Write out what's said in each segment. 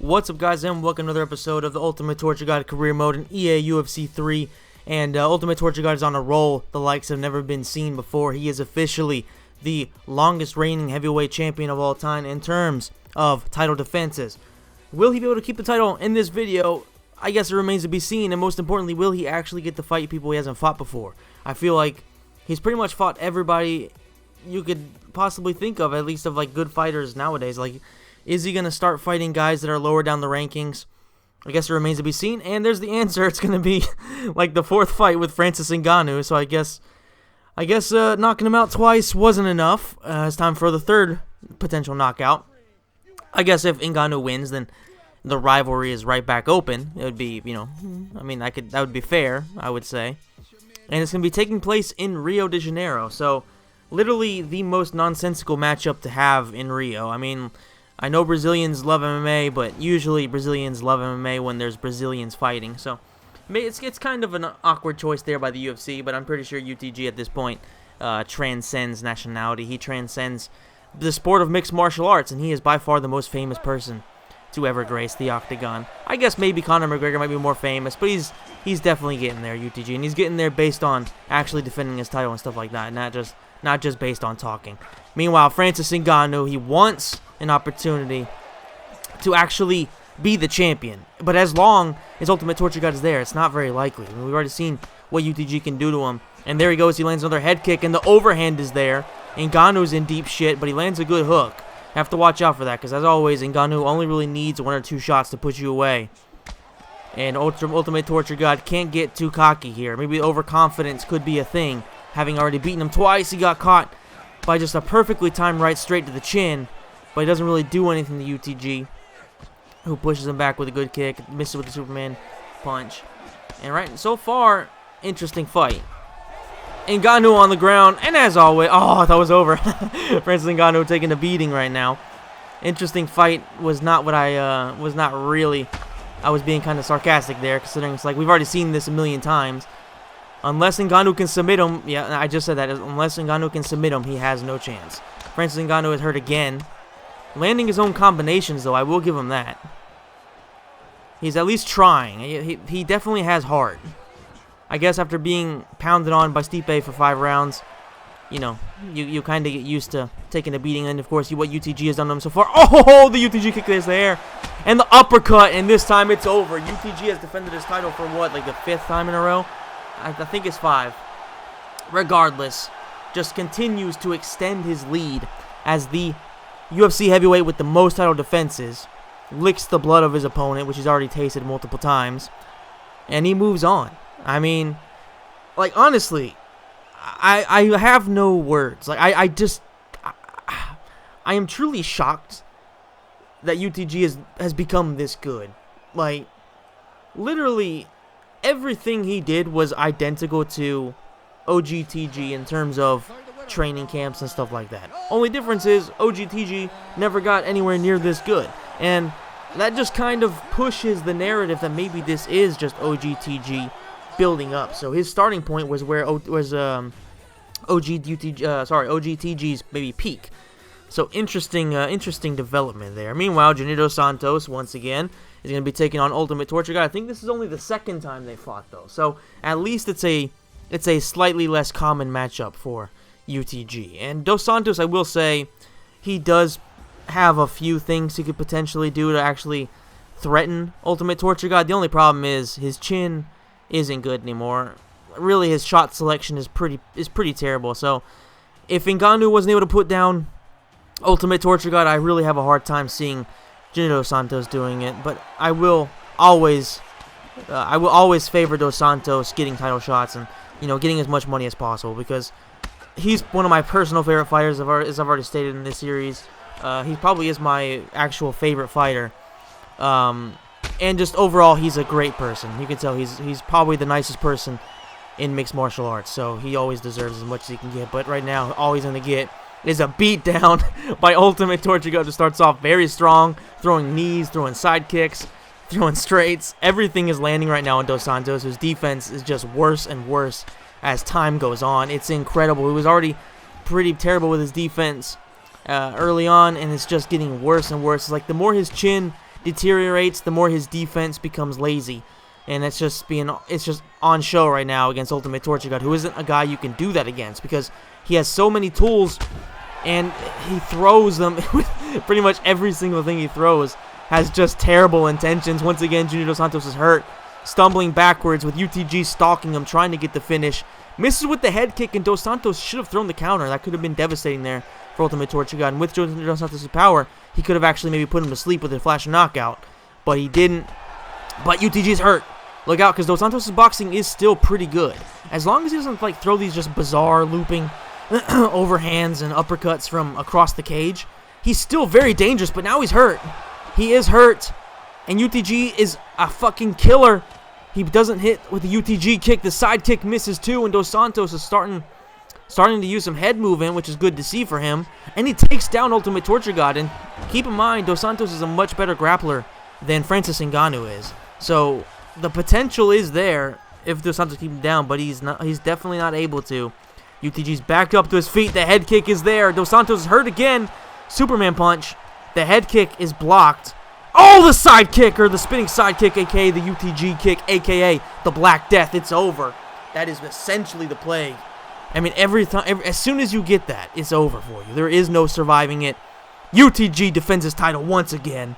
What's up, guys, and welcome to another episode of the Ultimate Torture God Career Mode in EA UFC 3. And Ultimate Torture God is on a roll the likes have never been seen before. He is officially the longest reigning heavyweight champion of all time in terms of title defenses. Will he be able to keep the title in this video? I guess it remains to be seen, and most importantly, will he actually get to fight people he hasn't fought before? I feel like he's pretty much fought everybody you could possibly think of, at least of like good fighters nowadays. Like, is he going to start fighting guys that are lower down the rankings? I guess it remains to be seen, and there's the answer. It's going to be like the fourth fight with Francis Ngannou, so I guess knocking him out twice wasn't enough. It's time for the third potential knockout. I guess if Ngannou wins, then the rivalry is right back open. It would be, that would be fair, I would say. And it's going to be taking place in Rio de Janeiro, so literally the most nonsensical matchup to have in Rio. I mean, I know Brazilians love MMA, but usually Brazilians love MMA when there's Brazilians fighting. So it's kind of an awkward choice there by the UFC, but I'm pretty sure UTG at this point transcends nationality. He transcends the sport of mixed martial arts, and he is by far the most famous person to ever grace the octagon. I guess maybe Conor McGregor might be more famous, but he's definitely getting there, UTG, and he's getting there based on actually defending his title and stuff like that, not just based on talking. Meanwhile, Francis Ngannou, he wants an opportunity to actually be the champion, but as long as Ultimate Torture God is there, it's not very likely. I mean, we've already seen what UTG can do to him, and there he goes. He lands another head kick, and the overhand is there. Ngannou's in deep shit, but he lands a good hook. Have to watch out for that, because as always, Ngannou only really needs one or two shots to put you away. And Ultimate Torture God can't get too cocky here. Maybe overconfidence could be a thing. Having already beaten him twice, he got caught by just a perfectly timed right straight to the chin, but he doesn't really do anything to UTG, who pushes him back with a good kick, misses with the Superman punch. And right, so far, interesting fight. Ngannou on the ground, and as always, oh, I thought it was over. Francis Ngannou taking a beating right now. Interesting fight. Was not what I was being kind of sarcastic there, considering it's like we've already seen this a million times. Unless Ngannou can submit him, yeah, I just said that. Unless Ngannou can submit him, he has no chance. Francis Ngannou is hurt again. Landing his own combinations, though, I will give him that. He's at least trying. He definitely has heart. I guess after being pounded on by Stipe for 5 rounds, you kind of get used to taking a beating. And, of course, what UTG has done to him so far. Oh, the UTG kick is there. And the uppercut, and this time it's over. UTG has defended his title for, what, like the 5th time in a row? I think it's 5. Regardless, just continues to extend his lead as the UFC heavyweight with the most title defenses. Licks the blood of his opponent, which he's already tasted multiple times. And he moves on. I mean, like, honestly, I have no words. Like, I am truly shocked that UTG has become this good. Like, literally, everything he did was identical to OGTG in terms of training camps and stuff like that. Only difference is OGTG never got anywhere near this good. And that just kind of pushes the narrative that maybe this is just OGTG building up. So his starting point was where OGTG's maybe peak. So interesting development there. Meanwhile, Dos Santos once again is going to be taking on Ultimate Torture God. I think this is only the second time they fought, though. So at least it's a slightly less common matchup for UTG. And Dos Santos, I will say, he does have a few things he could potentially do to actually threaten Ultimate Torture God. The only problem is his chin isn't good anymore. Really, his shot selection is pretty terrible. So if Ngannou wasn't able to put down Ultimate Torture God, I really have a hard time seeing Dos Santos doing it. But I will always favor Dos Santos getting title shots and getting as much money as possible, because he's one of my personal favorite fighters, as I've already stated in this series. He probably is my actual favorite fighter. And just overall, he's a great person. You can tell he's probably the nicest person in mixed martial arts, so he always deserves as much as he can get. But right now, all he's going to get is a beatdown by Ultimate Torture God, who starts off very strong, throwing knees, throwing side kicks, throwing straights. Everything is landing right now on Dos Santos, whose defense is just worse and worse as time goes on. It's incredible. He was already pretty terrible with his defense early on, and it's just getting worse and worse. It's like the more his chin deteriorates, the more his defense becomes lazy. And it's just on show right now against Ultimate Torture who isn't a guy you can do that against because he has so many tools and he throws them with pretty much every single thing he throws has just terrible intentions. Once again, Junior Dos Santos is hurt, stumbling backwards with UTG stalking him, trying to get the finish. Misses with the head kick, and Dos Santos should have thrown the counter. That could have been devastating there for Ultimate Torture and with Junior Dos Santos' power, he could have actually maybe put him to sleep with a flash knockout, but he didn't. But UTG's hurt. Look out, because Dos Santos' boxing is still pretty good. As long as he doesn't like throw these just bizarre looping overhands and uppercuts from across the cage, he's still very dangerous, but now he's hurt. He is hurt, and UTG is a fucking killer. He doesn't hit with the UTG kick. The side kick misses too, and Dos Santos is starting to use some head movement, which is good to see for him. And he takes down Ultimate Torture God. And keep in mind, Dos Santos is a much better grappler than Francis Ngannou is. So the potential is there if Dos Santos keeps him down, but he's definitely not able to. UTG's back up to his feet. The head kick is there. Dos Santos is hurt again. Superman punch. The head kick is blocked. Oh, the side kick, or the spinning side kick, a.k.a. the UTG kick, a.k.a. the Black Death. It's over. That is essentially the plague. I mean, as soon as you get that, it's over for you. There is no surviving it. UTG defends his title once again,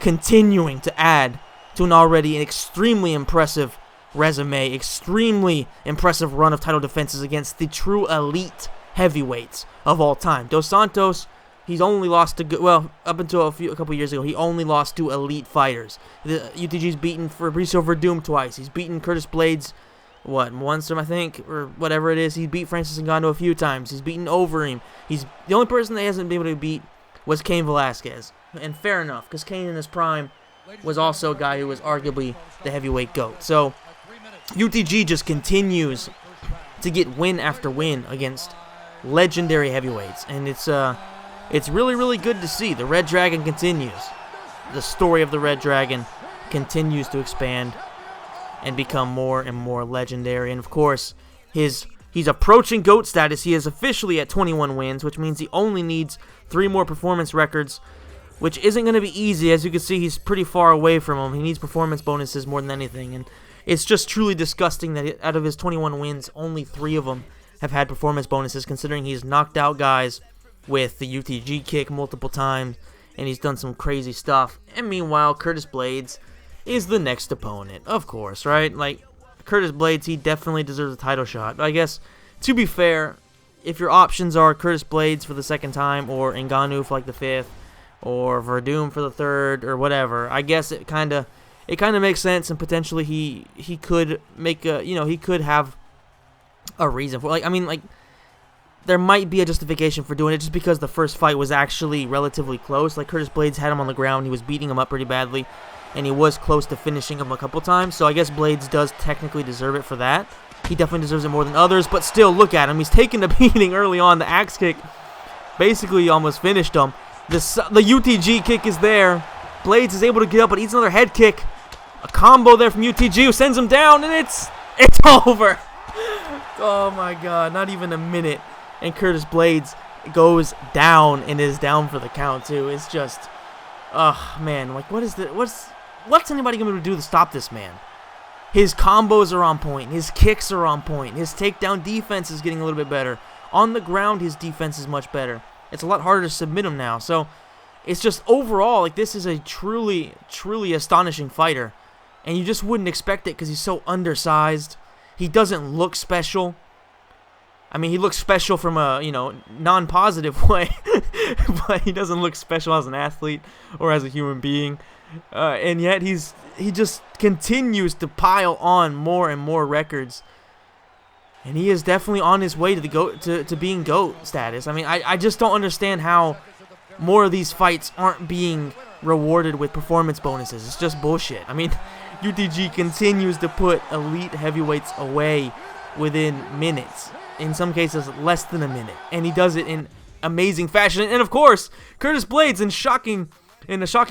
continuing to add to an already extremely impressive resume, extremely impressive run of title defenses against the true elite heavyweights of all time. Dos Santos, he's only lost to, well, up until a couple years ago, he only lost to elite fighters. UTG's beaten Fabricio Verdum twice. He's beaten Curtis Blades, once, I think, or whatever it is. He beat Francis Ngannou a few times. He's beaten Overeem. The only person that he hasn't been able to beat was Cain Velasquez. And fair enough, because Cain in his prime was also a guy who was arguably the heavyweight GOAT. So UTG just continues to get win after win against legendary heavyweights, and it's really, really good to see. The Red Dragon continues. The story of the Red Dragon continues to expand and become more and more legendary. And of course, he's approaching GOAT status. He is officially at 21 wins, which means he only needs 3 more performance records, which isn't going to be easy. As you can see, he's pretty far away from him. He needs performance bonuses more than anything, and it's just truly disgusting that out of his 21 wins, only 3 of them have had performance bonuses, considering he's knocked out guys with the UTG kick multiple times, and he's done some crazy stuff. And meanwhile, Curtis Blades is the next opponent, of course, right? Like, Curtis Blades, he definitely deserves a title shot. But I guess, to be fair, if your options are Curtis Blades for the 2nd time, or Ngannou for like the 5th, or Verdum for the 3rd, or whatever, I guess it kind of makes sense, and potentially he could make he could have a reason for, there might be a justification for doing it just because the first fight was actually relatively close. Like, Curtis Blades had him on the ground, he was beating him up pretty badly, and he was close to finishing him a couple times, so I guess Blades does technically deserve it for that. He definitely deserves it more than others, but still, look at him. He's taking a beating early on. The axe kick basically almost finished him. The UTG kick is there. Blades is able to get up, but eats another head kick. A combo there from UTG who sends him down, and it's over. Oh my god, not even a minute. And Curtis Blades goes down and is down for the count too. It's just, man, like, what's anybody going to do to stop this man? His combos are on point. His kicks are on point. His takedown defense is getting a little bit better. On the ground, his defense is much better. It's a lot harder to submit him now. So it's just overall, like, this is a truly, truly astonishing fighter. And you just wouldn't expect it because he's so undersized. He doesn't look special. I mean, he looks special from a, non-positive way. But he doesn't look special as an athlete or as a human being. And yet he just continues to pile on more and more records. And he is definitely on his way to the GOAT, to being GOAT status. I mean, I just don't understand how more of these fights aren't being rewarded with performance bonuses. It's just bullshit. I mean, UTG continues to put elite heavyweights away within minutes. In some cases, less than a minute. And he does it in amazing fashion. And of course, Curtis Blades, in a shocking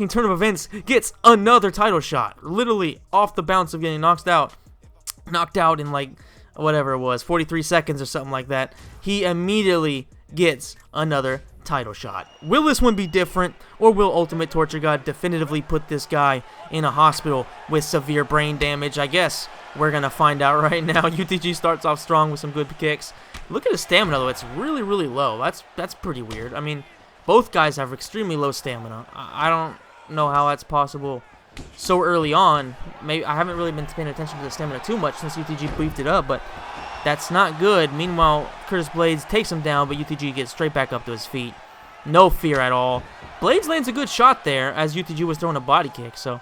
turn of events, gets another title shot. Literally off the bounce of getting knocked out in, like, whatever it was, 43 seconds or something like that. He immediately gets another title shot. Will this one be different, or will Ultimate Torture God definitively put this guy in a hospital with severe brain damage? I guess we're going to find out right now. UTG starts off strong with some good kicks. Look at his stamina, though. It's really, really low. That's pretty weird. I mean, both guys have extremely low stamina. I don't know how that's possible so early on. Maybe I haven't really been paying attention to the stamina too much since UTG beefed it up, but that's not good. Meanwhile, Curtis Blades takes him down, but UTG gets straight back up to his feet. No fear at all. Blades lands a good shot there as UTG was throwing a body kick, so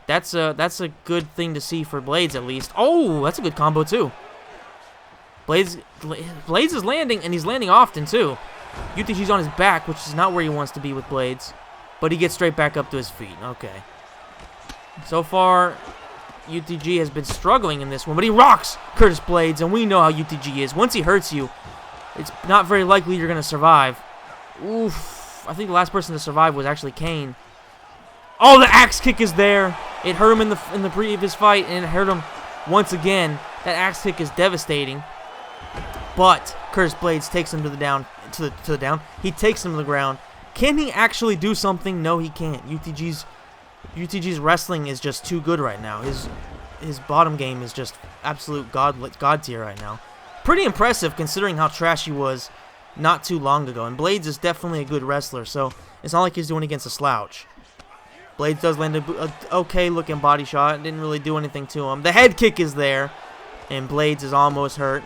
that's a good thing to see for Blades at least. Oh, that's a good combo too. Blades is landing, and he's landing often too. UTG's on his back, which is not where he wants to be with Blades, but he gets straight back up to his feet. Okay. So far, UTG has been struggling in this one, but he rocks Curtis Blades, and we know how UTG is. Once he hurts you, it's not very likely you're going to survive. Oof. I think the last person to survive was actually Kane. Oh, the axe kick is there. It hurt him in the previous fight, and it hurt him once again. That axe kick is devastating. But Curtis Blades takes him to the down. He takes him to the ground. Can he actually do something? No, he can't. UTG's wrestling is just too good right now. His bottom game is just absolute god tier right now. Pretty impressive considering how trash he was not too long ago. And Blades is definitely a good wrestler, so it's not like he's doing against a slouch. Blades does land a okay looking body shot. It didn't really do anything to him. The head kick is there, and Blades is almost hurt.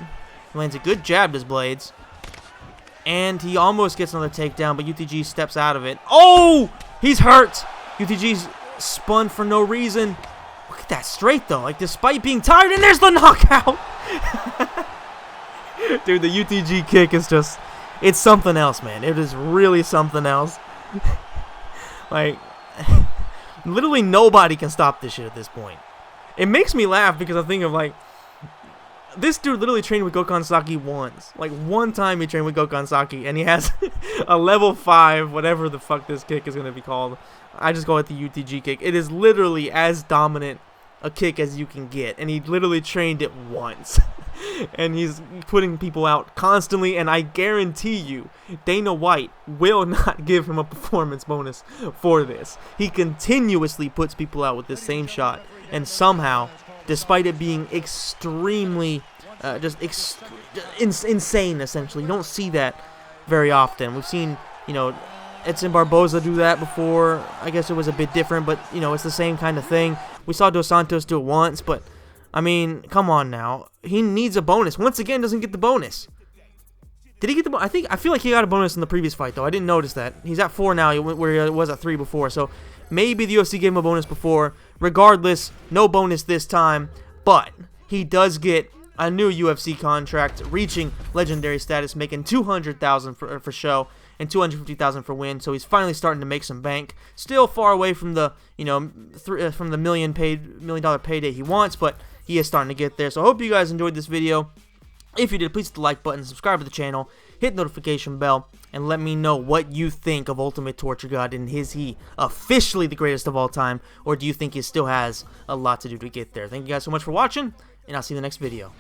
He lands a good jab, does Blades. And he almost gets another takedown, but UTG steps out of it. Oh! He's hurt! UTG's spun for no reason. Look at that straight, though. Like, despite being tired, and there's the knockout! Dude, the UTG kick is just... It's something else, man. It is really something else. Like, literally nobody can stop this shit at this point. It makes me laugh because I think of, like, this dude literally trained with Gokhan Saki once. Like, one time he trained with Gokhan Saki, and he has a level 5, whatever the fuck this kick is going to be called. I just call it the UTG kick. It is literally as dominant a kick as you can get, and he literally trained it once. And he's putting people out constantly, and I guarantee you, Dana White will not give him a performance bonus for this. He continuously puts people out with this same shot, and somehow, despite it being extremely, insane, essentially. You don't see that very often. We've seen, you know, Edson Barboza do that before. I guess it was a bit different, but, you know, it's the same kind of thing. We saw Dos Santos do it once, but, I mean, come on now. He needs a bonus. Once again, doesn't get the bonus. Did he get the bonus? I feel like he got a bonus in the previous fight, though. I didn't notice that. He's at 4 now, where he was at 3 before, so maybe the UFC gave him a bonus before. Regardless, no bonus this time, but he does get a new UFC contract, reaching legendary status, making $200,000 for show and $250,000 for win. So he's finally starting to make some bank. Still far away from the, you know, from the $1 million payday he wants, but he is starting to get there. So I hope you guys enjoyed this video. If you did, please hit the like button, subscribe to the channel, hit the notification bell, and let me know what you think of Ultimate Torture God, and is he officially the greatest of all time, or do you think he still has a lot to do to get there? Thank you guys so much for watching, and I'll see you in the next video.